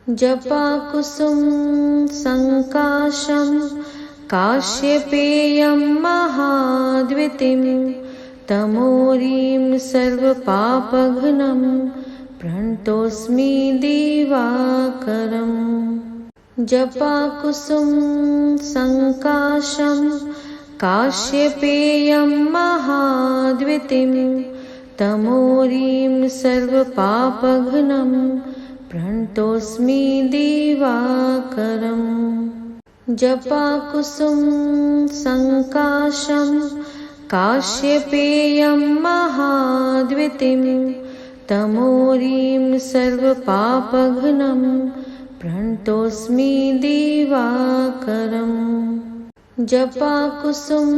जपाकुसुम संकाशं काश्यपेयं महाद्वितीं तमोरीं सर्वपापघ्नं प्रणतोऽस्मि दिवाकरम्। जपाकुसुम संकाशं काश्यपेयं महाद्वितीं तमोरीं सर्वपापघ्नं प्रणतोऽस्मि दिवाकरम्। जपाकुसुम संकाशं काश्यपेयं महाद्वितीं तमोरीं सर्वपापघ्नं प्रणतोऽस्मि दिवाकरम्। जपाकुसुम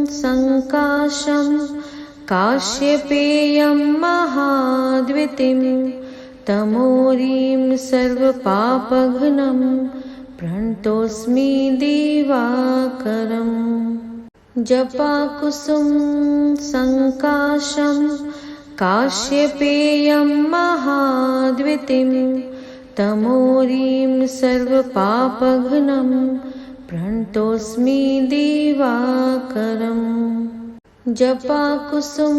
संकाशं काश्यपेयं महाद्वितीं तमोरीं सर्वपापघ्नं प्रणतोऽस्मि दिवाकरम्। जपाकुसुम संकाशं काश्यपेयं महाद्वितीं तमोरीं सर्वपापघ्नं प्रणतोऽस्मि दिवाकरम्। जपाकुसुम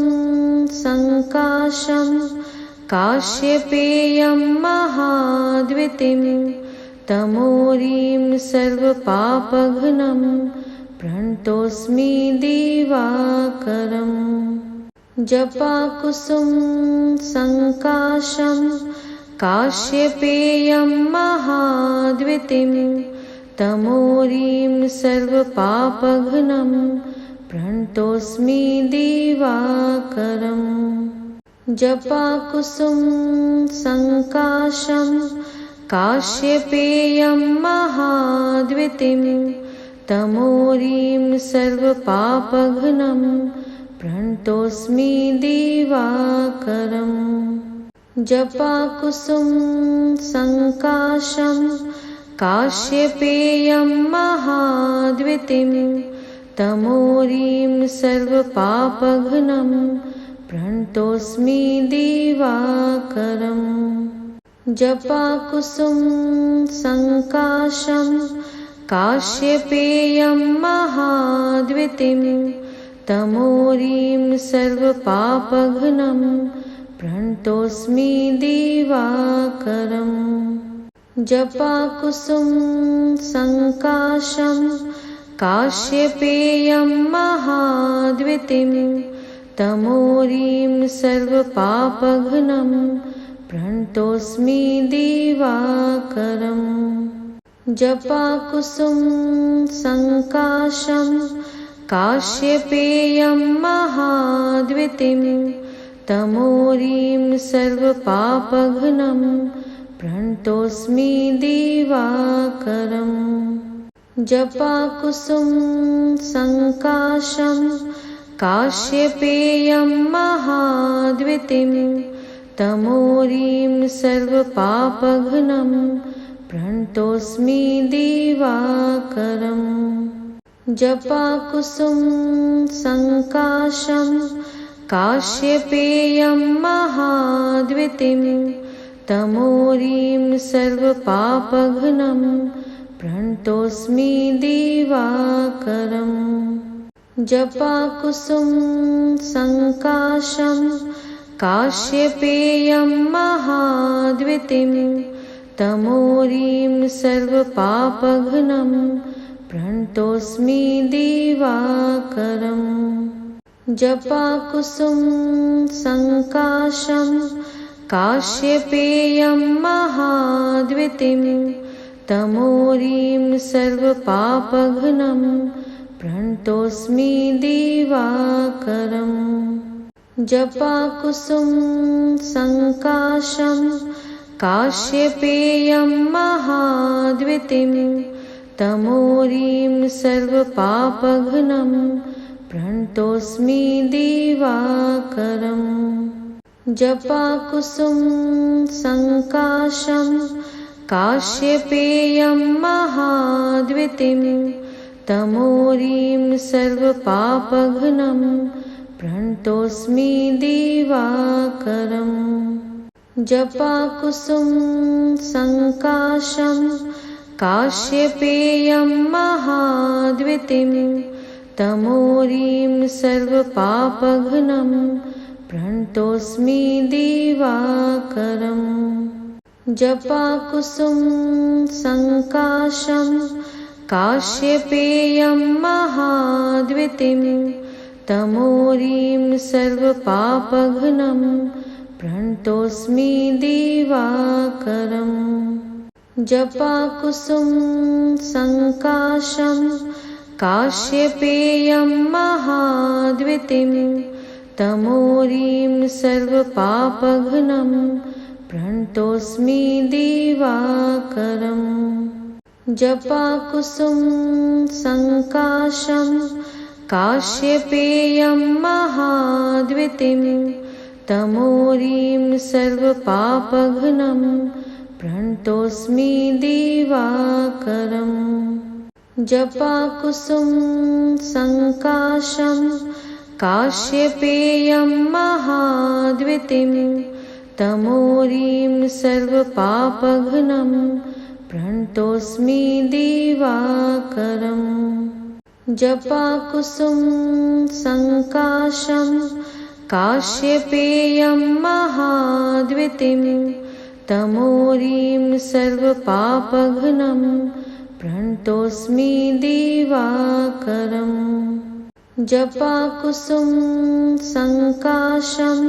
संकाशं काश्यपेयं महाद्वितीं तमोरीं सर्वपापघ्नं प्रणतोऽस्मि दिवाकरम्। जपाकुसुम संकाशं काश्यपेयं महाद्वितीं तमोरीं सर्वपापघ्नं प्रणतोऽस्मि दिवाकरम्। जपाकुसुम संकाशं काश्यपेयं महाद्वितीं तमोरीं सर्वपापघ्नं प्रणतोऽस्मि दिवाकरम्। जपाकुसुम संकाशं काश्यपेयं महाद्वितीं तमोरीं सर्वपापघ्नं प्रणतोऽस्मि दिवाकरम्। जपाकुसुम संकाशं काश्यपेयं महाद्वितीं तमोरीं सर्वपापघ्नं प्रणतोऽस्मि दिवाकरम्। जपाकुसुम संकाशं काश्यपेयं महाद्वितीं तमोरीं सर्वपापघ्नं प्रणतोऽस्मि दिवाकरम्। जपाकुसुम संकाशं काश्यपेयं महाद्वितीं तमोरीं सर्वपापघ्नं प्रणतोऽस्मि दिवाकरम्। जपाकुसुम संकाशं काश्यपेयं महाद्वितीं तमोरीं सर्वपापघ्नं प्रणतोऽस्मि दिवाकरम्। जपाकुसुम संकाशं काश्यपेयं महाद्वितीं तमोरीं सर्वपापघ्नं प्रणतोऽस्मि दिवाकरम्। जपाकुसुम संकाशं काश्यपेयं महाद्वितीं तमोरीं सर्वपापघ्नं प्रणतोऽस्मि दिवाकरम्। जपाकुसुम संकाशं काश्यपेयं महाद्वितीं तमोरीं सर्वपापघ्नं प्रणतोऽस्मि दिवाकरम्। जपाकुसुम संकाशं काश्यपेयं महाद्वितीं तमोरीं सर्वपापघ्नं प्रणतोऽस्मि दिवाकरम्। जपाकुसुम संकाशं काश्यपेयं महाद्वितीं तमोरीं सर्वपापघ्नं प्रणतोऽस्मि दिवाकरम्। जपाकुसुम संकाशं काश्यपेयं महाद्वितीं तमोरीं सर्वपापघ्नं प्रणतोऽस्मि दिवाकरम्। जपाकुसुम संकाशं काश्यपेयं महाद्वितीं तमोरीं सर्वपापघ्नं प्रणतोऽस्मि दिवाकरम्। जपाकुसुम संकाशं काश्यपेयं महाद्वितीं तमोरीं सर्वपापघ्नं प्रणतोऽस्मि दिवाकरम्। जपाकुसुम संकाशं काश्यपेयं महाद्वितीं तमोरीं सर्वपापघ्नं प्रणतोऽस्मि दिवाकरम्। जपाकुसुम संकाशं काश्यपेयं महाद्वितीं तमोरीं सर्वपापघ्नं प्रणतोऽस्मि दिवाकरम्। जपाकुसुम संकाशं काश्यपेयं महाद्वितीं तमोरीं सर्वपापघ्नं प्रणतोऽस्मि दिवाकरम्। जपाकुसुम संकाशं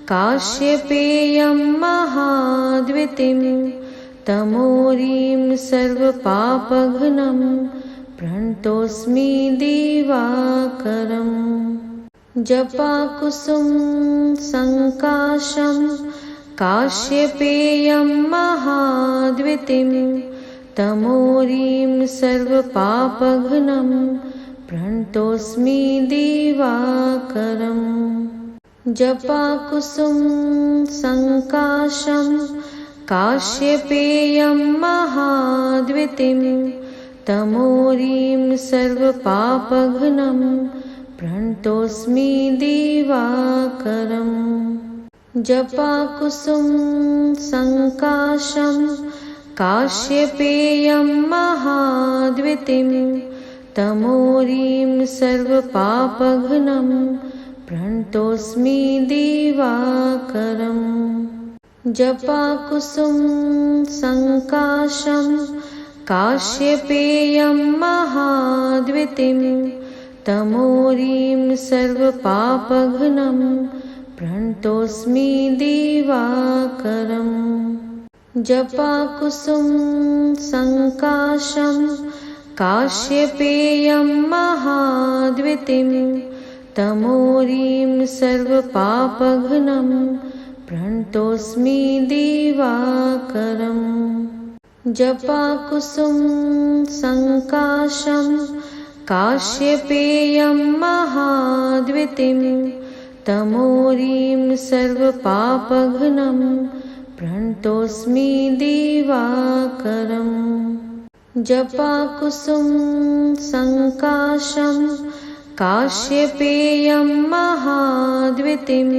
काश्यपेयं महाद्वितीं तमोरीं सर्वपापघ्नं प्रणतोऽस्मि दिवाकरम्। जपाकुसुम संकाशं काश्यपेयं महाद्वितीं तमोरीं सर्वपापघ्नं प्रणतोऽस्मि दिवाकरम्। जपाकुसुम संकाशं काश्यपेयं महाद्वितीं तमोरीं सर्वपापघ्नं प्रणतोऽस्मि दिवाकरम्। जपाकुसुम संकाशं काश्यपेयं महाद्वितीं तमोरीं सर्वपापघ्नं प्रणतोऽस्मि दिवाकरम्। जपाकुसुम संकाशं काश्यपेयं महाद्वितीं तमोरीं सर्वपापघ्नं प्रणतोऽस्मि दिवाकरम्। जपाकुसुम संकाशं काश्यपेयं महाद्वितीं तमोरीं सर्वपापघ्नं प्रणतोऽस्मि दिवाकरम्। जपाकुसुम संकाशं काश्यपेयं महाद्वितीं तमोरीं सर्वपापघ्नं प्रणतोऽस्मि दिवाकरम्। जपाकुसुम संकाशं काश्यपेयं महाद्वितीं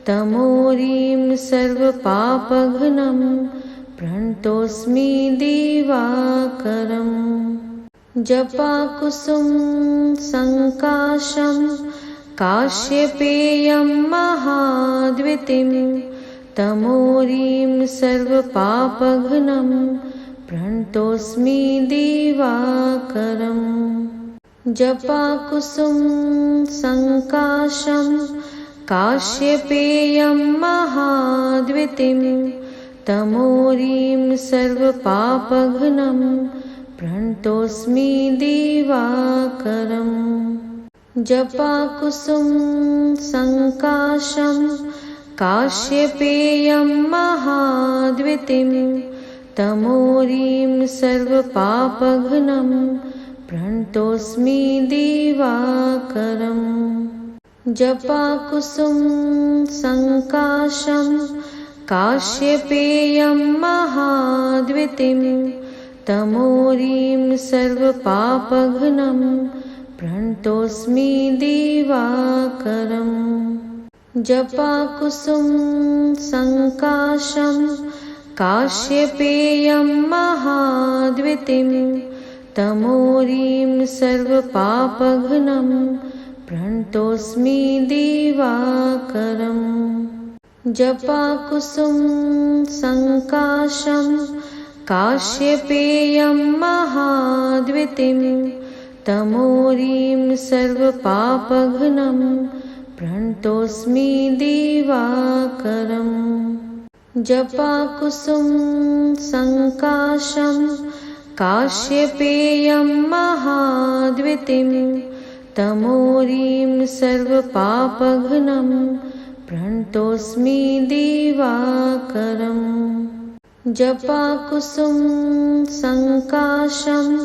तमोरीं सर्वपापघ्नं प्रणतोऽस्मि दिवाकरम्। जपाकुसुम संकाशं काश्यपेयं महाद्वितीं तमोरीं सर्वपापघ्नं प्रणतोऽस्मि दिवाकरम्। जपाकुसुम संकाशं काश्यपेयं महाद्वितीं तमोरीं सर्वपापघ्नं प्रणतोऽस्मि दिवाकरम्। जपाकुसुम संकाशं काश्यपेयं महाद्वितीं तमोरीं सर्वपापघ्नं प्रणतोऽस्मि दिवाकरम्। जपाकुसुम संकाशं काश्यपेयं महाद्वितीं तमोरीं सर्वपापघ्नं प्रणतोऽस्मि दिवाकरम्। जपाकुसुम संकाशं काश्यपेयं महाद्वितीं तमोरीं सर्वपापघ्नं प्रणतोऽस्मि दिवाकरम्। जपाकुसुम संकाशं काश्यपेयं महाद्वितीं तमोरीं सर्वपापघ्नं प्रणतोऽस्मि दिवाकरम्। जपाकुसुम संकाशं काश्यपेयं महाद्वितीं तमोरीं सर्वपापघ्नं प्रणतोऽस्मि दिवाकरम्। जपाकुसुम संकाशं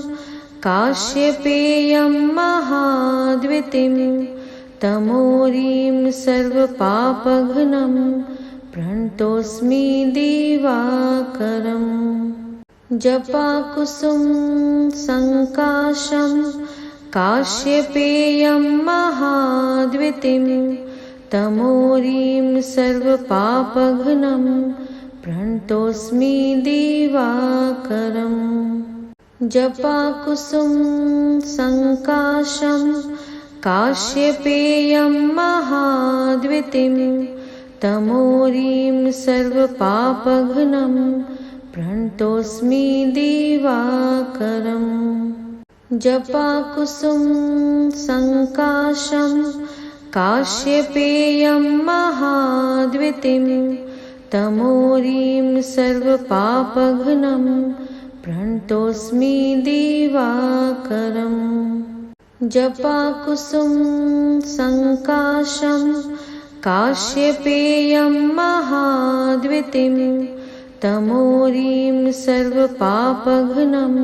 काश्यपेयं महाद्वितीं तमोरीं सर्वपापघ्नं प्रणतोऽस्मि दिवाकरम्। जपाकुसुम संकाशं काश्यपेयं महाद्वितीं तमोरीं सर्वपापघ्नं प्रणतोऽस्मि दिवाकरम्। जपाकुसुम संकाशं काश्यपेयं महाद्वितीं तमोरीं सर्वपापघ्नं प्रणतोऽस्मि दिवाकरम्। जपाकुसुम संकाशं काश्यपेयं महाद्वितीं तमोरीं सर्वपापघ्नं प्रणतोऽस्मि दिवाकरम्। जपाकुसुम संकाशं काश्यपेयं महाद्वितीं तमोरीं सर्वपापघ्नं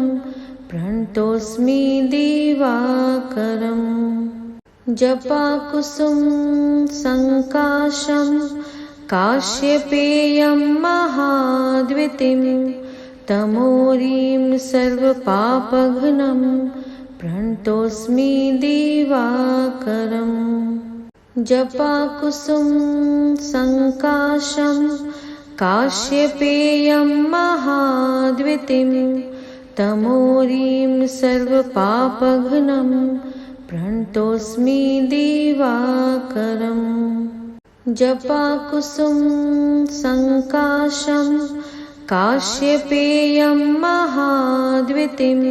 प्रणतोऽस्मि दिवाकरम्। जपाकुसुम संकाशं काश्यपेयं महाद्वितीं तमोरीं सर्वपापघ्नं प्रणतोऽस्मि दिवाकरम्। जपाकुसुम संकाशं काश्यपेयं महाद्वितीं तमोरीं सर्वपापघ्नं प्रणतोऽस्मि दिवाकरम्। जपाकुसुम संकाशं काश्यपेयं महाद्वितीं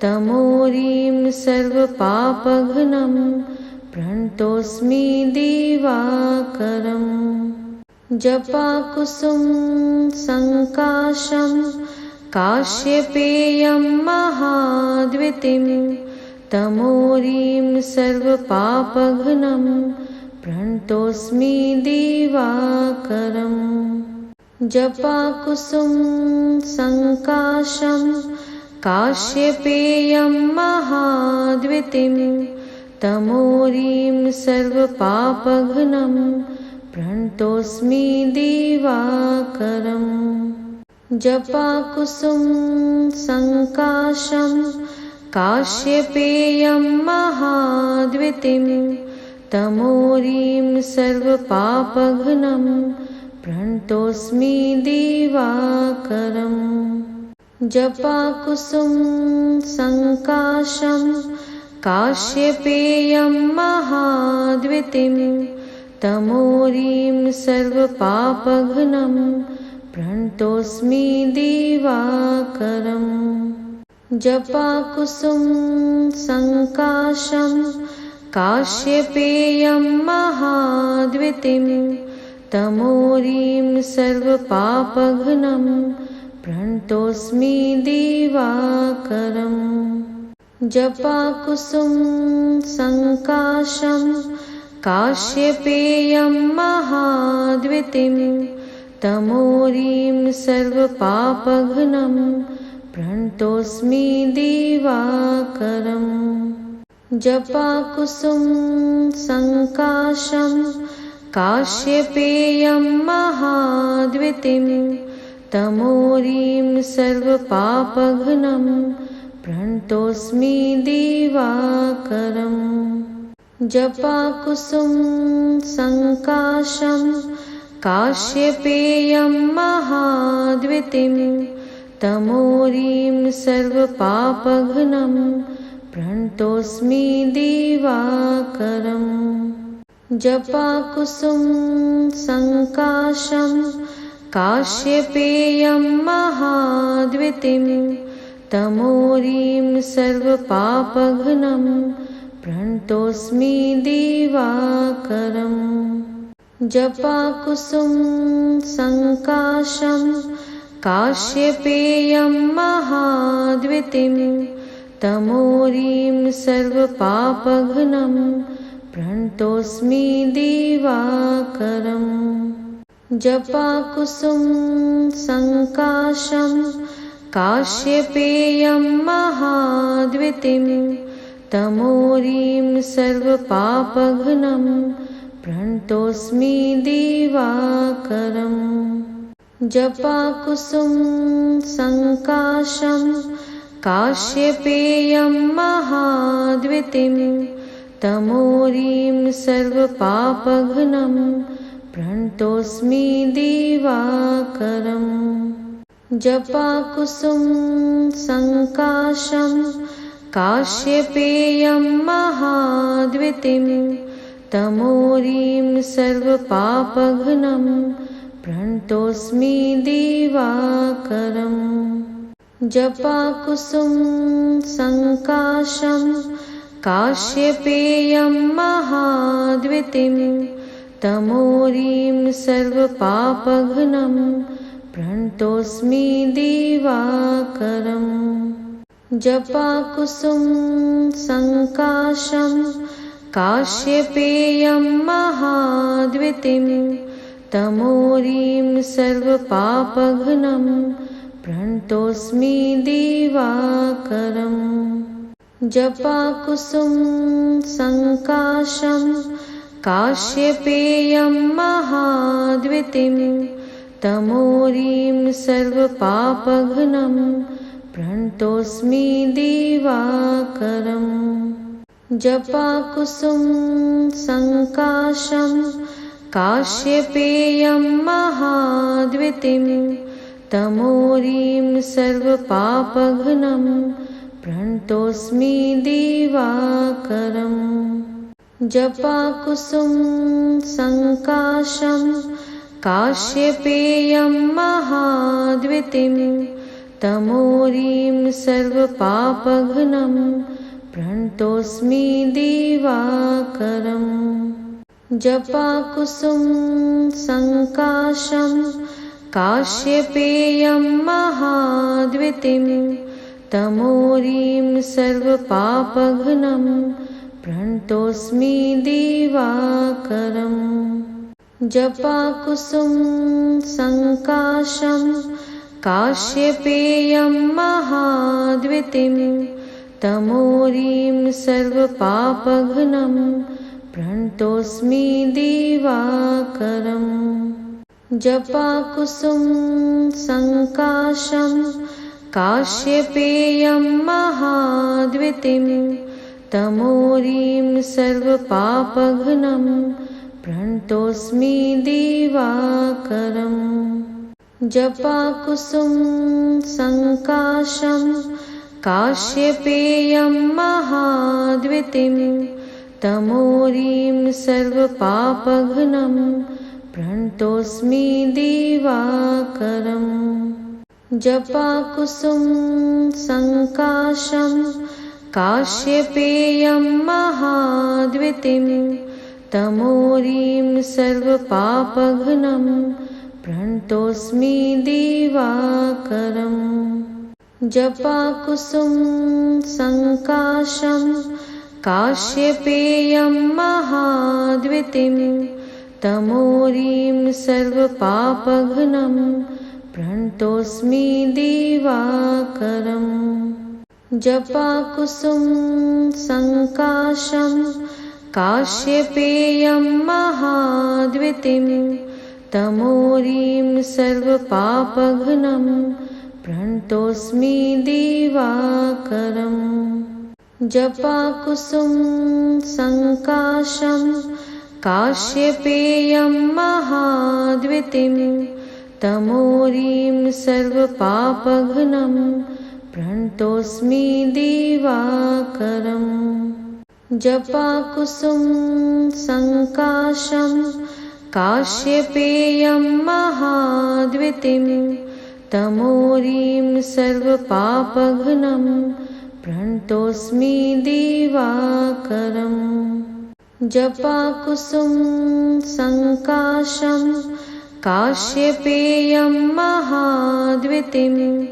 तमोरीं सर्वपापघ्नं प्रणतोऽस्मि दिवाकरम्। जपाकुसुम संकाशं काश्यपेयं महाद्वितीं तमोरीं सर्वपापघ्नं प्रणतोऽस्मि दिवाकरम्। जपाकुसुम संकाशं काश्यपेयं महाद्वितीं तमोरीं सर्वपापघ्नं प्रणतोऽस्मि दिवाकरम्। जपाकुसुम संकाशं काश्यपेयं महाद्वितीं तमोरीं सर्वपापघ्नं प्रणतोऽस्मि दिवाकरम्। जपाकुसुम संकाशं काश्यपेयं महाद्वितीं तमोरीं सर्वपापघ्नं प्रणतोऽस्मि दिवाकरम्। जपाकुसुम संकाशं काश्यपेयं महाद्वितीं तमोरीं सर्वपापघ्नं प्रणतोऽस्मि दिवाकरम्। जपाकुसुम संकाशं काश्यपेयं महाद्वितीं तमोरीं सर्वपापघ्नं प्रणतोऽस्मि दिवाकरम्। जपाकुसुम संकाशं काश्यपेयं महाद्वितीं तमोरीं सर्वपापघ्नं प्रणतोऽस्मि दिवाकरम्। जपाकुसुम संकाशं काश्यपेयं महाद्वितीं तमोरीं सर्वपापघ्नं प्रणतोऽस्मि दिवाकरम्। जपाकुसुम संकाशं काश्यपेयं महाद्वितीं तमोरीं सर्वपापघ्नं प्रणतोऽस्मि दिवाकरम्। जपाकुसुम संकाशं काश्यपेयं महाद्वितीं तमोरीं सर्वपापघ्नं प्रणतोऽस्मि दिवाकरम्। जपाकुसुम संकाशं काश्यपेयं महाद्वितीं तमोरीं सर्वपापघ्नं प्रणतोऽस्मि दिवाकरम्। जपाकुसुम संकाशं काश्यपेयं महाद्वितीं तमोरीं सर्वपापघ्नं प्रणतोऽस्मि दिवाकरम्। जपाकुसुम संकाशं काश्यपेयं महाद्वितीं तमोरीं सर्वपापघ्नं प्रणतोऽस्मि दिवाकरम्। जपाकुसुम संकाशं काश्यपेयं महाद्वितीं तमोरीं सर्वपापघ्नं प्रणतोऽस्मि दिवाकरम्। जपाकुसुम संकाशं काश्यपेयं महाद्वितीं तमोरीं सर्वपापघ्नं प्रणतोऽस्मि दिवाकरम्। जपाकुसुम संकाशं काश्यपेयं महाद्वितीं तमोरीं सर्वपापघ्नं प्रणतोऽस्मि दिवाकरम्। जपाकुसुम संकाशं काश्यपेयं महाद्वितीं तमोरीं सर्वपापघ्नं प्रणतोऽस्मि दिवाकरम्। जपाकुसुम संकाशं काश्यपेयं महाद्वितीं तमोरीं सर्वपापघ्नं प्रणतोऽस्मि दिवाकरम्। जपाकुसुम संकाशं काश्यपेयं महाद्वितीं तमोरीं सर्वपापघ्नं प्रणतोऽस्मि दिवाकरम्। जपाकुसुम संकाशं काश्यपेयं महाद्वितीं तमोरीं सर्वपापघ्नं प्रणतोऽस्मि दिवाकरम्। जपाकुसुम संकाशं काश्यपेयं महाद्वितीं तमोरीं सर्वपापघ्नं प्रणतोऽस्मि दिवाकरम्। जपाकुसुम संकाशं काश्यपेयं महाद्वितीं तमोरीं सर्वपापघ्नं प्रणतोऽस्मि दिवाकरम्। जपाकुसुम संकाशं काश्यपेयं महाद्वितीं तमोरीं सर्वपापघ्नं प्रणतोऽस्मि दिवाकरम्। जपाकुसुम संकाशं काश्यपेयं महाद्वितीं तमोरीं सर्वपापघ्नं प्रणतोऽस्मि दिवाकरम्। जपाकुसुम संकाशं काश्यपेयं महाद्वितीं तमोरीं सर्वपापघ्नं प्रणतोऽस्मि दिवाकरम्। जपाकुसुम संकाशं काश्यपेयं महाद्वितीं तमोरीं सर्वपापघ्नं प्रणतोऽस्मि दिवाकरम्। जपाकुसुम संकाशं काश्यपेयं महाद्वितीं तमोरीं सर्वपापघ्नं प्रणतोऽस्मि दिवाकरम्। जपाकुसुम संकाशं काश्यपेयं महाद्वितीं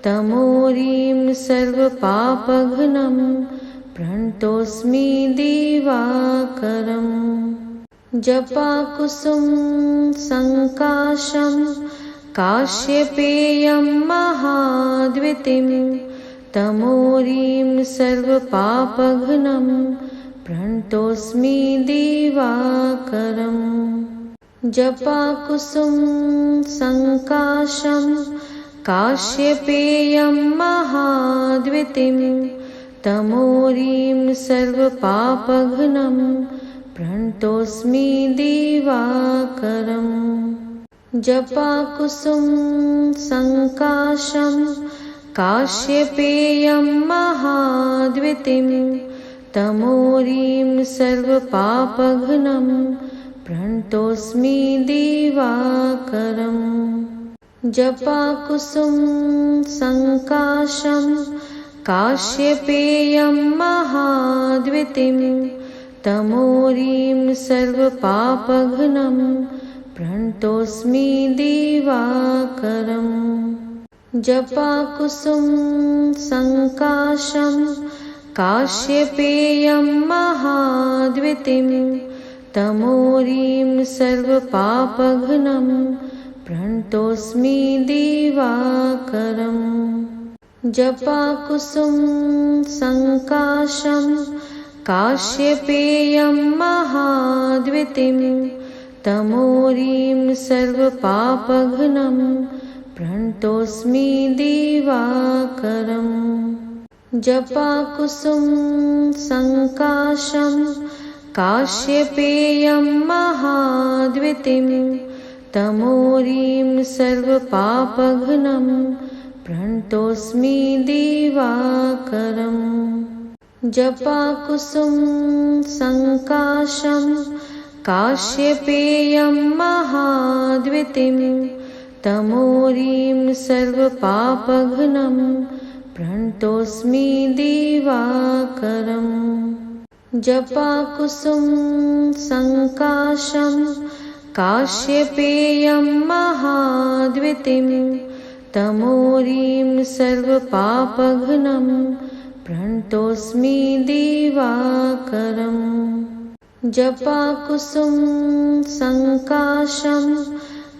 तमोरीं सर्वपापघ्नं प्रणतोऽस्मि दिवाकरम्। जपाकुसुम संकाशं काश्यपेयं महाद्वितीं तमोरीं सर्वपापघ्नं प्रणतोऽस्मि दिवाकरम्। जपाकुसुम संकाशं काश्यपेयं महाद्वितीं तमोरीं सर्वपापघ्नं प्रणतोऽस्मि दिवाकरम्। जपाकुसुम संकाशं काश्यपेयं महाद्वितीं तमोरीं सर्वपापघ्नं प्रणतोऽस्मि दिवाकरम्। जपाकुसुम संकाशं काश्यपेयं महाद्वितीं तमोरीं सर्वपापघ्नं प्रणतोऽस्मि दिवाकरम्। जपाकुसुम संकाशं काश्यपेयं महाद्वितीं तमोरीं सर्वपापघ्नं प्रणतोऽस्मि दिवाकरम्। जपाकुसुम संकाशं काश्यपेयं महाद्वितीं तमोरीं सर्वपापघ्नं प्रणतोऽस्मि दिवाकरम्। जपाकुसुम संकाशं काश्यपेयं महाद्वितीं तमोरीं सर्वपापघ्नं प्रणतोऽस्मि दिवाकरम्। जपाकुसुम संकाशं काश्यपेयं महाद्वितीं तमोरीं सर्वपापघ्नं प्रणतोऽस्मि दिवाकरम्। जपाकुसुम संकाशं काश्यपेयं महाद्वितीं तमोरीं सर्वपापघ्नं प्रणतोऽस्मि दिवाकरम्। जपाकुसुम संकाशं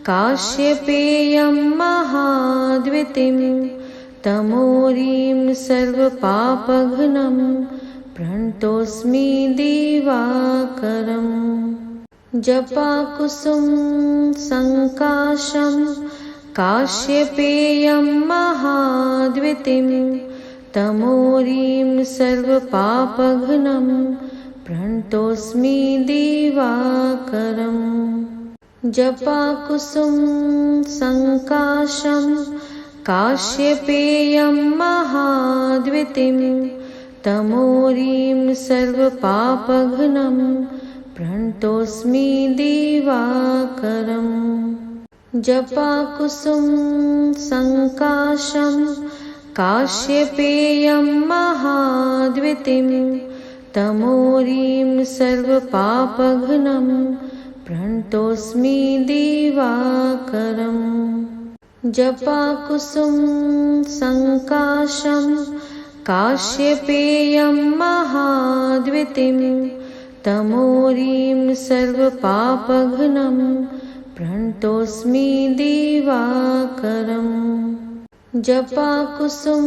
काश्यपेयं महाद्वितीं तमोरीं सर्वपापघ्नं प्रणतोऽस्मि दिवाकरम्। जपाकुसुम संकाशं काश्यपेयं महाद्वितीं तमोरीं सर्वपापघ्नं प्रणतोऽस्मि दिवाकरम्। जपाकुसुम संकाशं काश्यपेयं महाद्वितीं तमोरीं सर्वपापघ्नं प्रणतोऽस्मि दिवाकरम्। जपाकुसुम संकाशं काश्यपेयं महाद्वितीं तमोरीं सर्वपापघ्नं प्रणतोऽस्मि दिवाकरम्। जपाकुसुम संकाशं काश्यपेयं महाद्वितीं तमोरीं सर्वपापघ्नं प्रणतोऽस्मि दिवाकरम्। जपाकुसुम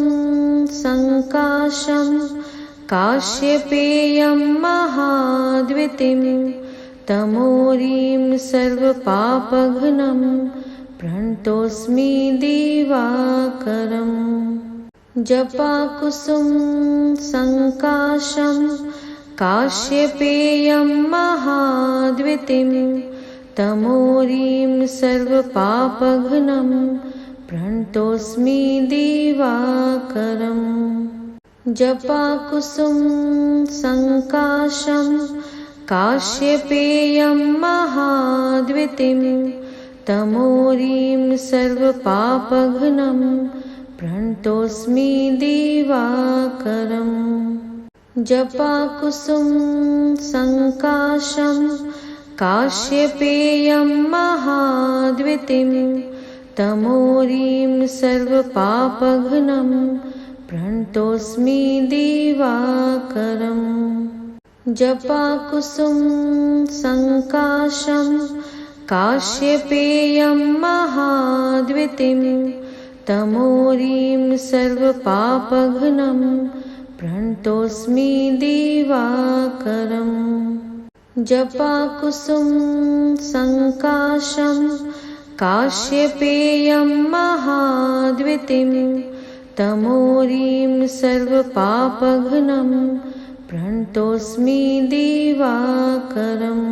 संकाशं काश्यपेयं महाद्वितीं तमोरीं सर्वपापघ्नं प्रणतोऽस्मि दिवाकरम्। जपाकुसुम संकाशं काश्यपेयं महाद्वितीं तमोरीं सर्वपापघ्नं प्रणतोऽस्मि दिवाकरम्। जपाकुसुम संकाशं काश्यपेयं महाद्वितीं तमोरीं सर्वपापघ्नं प्रणतोऽस्मि दिवाकरम्। जपाकुसुम संकाशं काश्यपेयं महाद्वितीं तमोरीं सर्वपापघ्नं प्रणतोऽस्मि दिवाकरम्। जपाकुसुम संकाशं काश्यपेयं महाद्वितीं तमोरीं सर्वपापघ्नं प्रणतोऽस्मि दिवाकरम्। जपाकुसुम संकाशं काश्यपेयं महाद्वितीं तमोरीं सर्वपापघ्नं प्रणतोऽस्मि दिवाकरम्।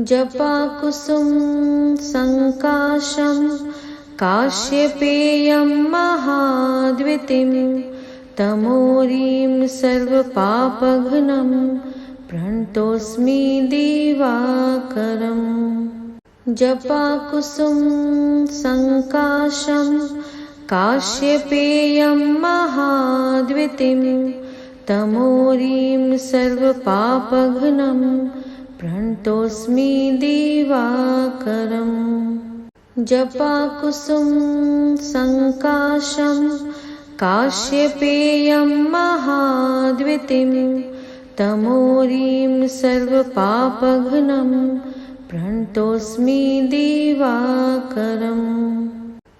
जपाकुसुम संकाशं काश्यपेयं महाद्वितीं तमोरीं सर्वपापघ्नं प्रणतोऽस्मि दिवाकरम्। जपाकुसुम संकाशं काश्यपेयं महाद्वितीं तमोरीं सर्वपापघ्नं प्रणतोऽस्मि दिवाकरम्। जपाकुसुम संकाशं काश्यपेयं महाद्वितीं तमोरीं सर्वपापघ्नं प्रणतोऽस्मि दिवाकरम्।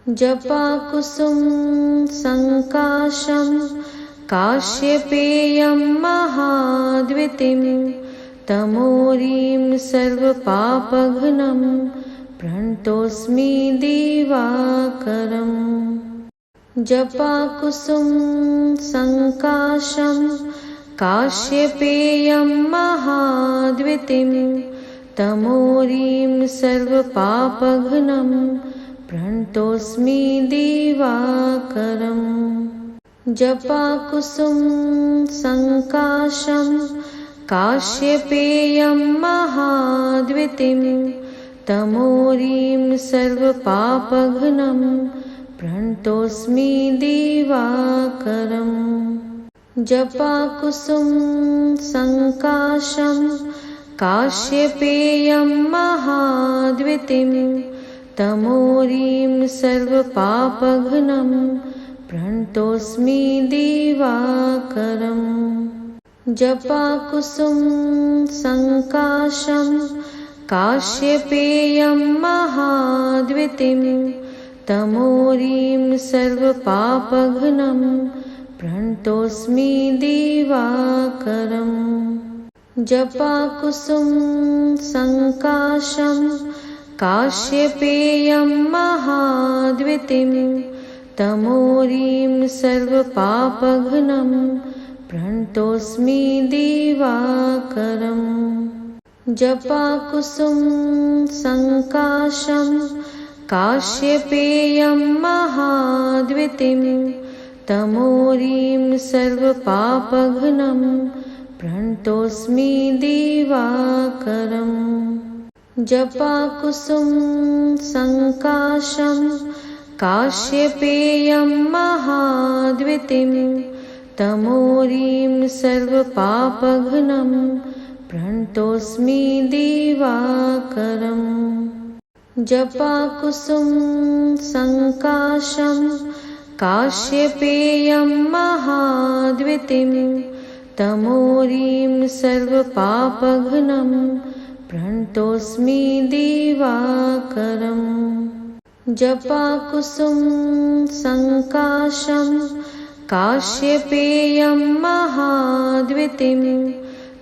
जपाकुसुम संकाशं काश्यपेयं महाद्वितीं तमोरीं सर्वपापघ्नं प्रणतोऽस्मि दिवाकरम्। जपाकुसुम संकाशं काश्यपेयं महाद्वितीं तमोरीं सर्वपापघ्नं प्रणतोऽस्मि दिवाकरम्। जपाकुसुम संकाशं काश्यपेयं महाद्वितीं तमोरीं सर्वपापघ्नं प्रणतोऽस्मि दिवाकरम्। जपाकुसुम संकाशं काश्यपेयं महाद्वितीं तमोरीं सर्वपापघ्नं प्रणतोऽस्मि दिवाकरम्। जपाकुसुम संकाशं काश्यपेयं महाद्वितीं तमोरीं सर्वपापघ्नं प्रणतोऽस्मि दिवाकरम्। जपाकुसुम संकाशं काश्यपेयं महाद्वितीं तमोरीं सर्वपापघ्नं प्रणतोऽस्मि दिवाकरम्। जपाकुसुम संकाशं काश्यपेयं महाद्वितीं तमोरीं सर्वपापघ्नं प्रणतोऽस्मि दिवाकरम्। जपाकुसुम संकाशं काश्यपेयं महाद्वितीं तमोरीं सर्वपापघ्नं प्रणतोऽस्मि दिवाकरम्। जपाकुसुम संकाशं काश्यपेयं महाद्वितीं तमोरीं सर्वपापघ्नं प्रणतोऽस्मि दिवाकरम्। जपाकुसुम संकाशं काश्यपेयं महाद्वितीं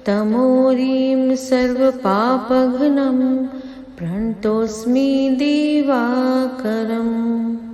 तमोरीं सर्वपापघ्नं प्रणतोऽस्मि दिवाकरम्।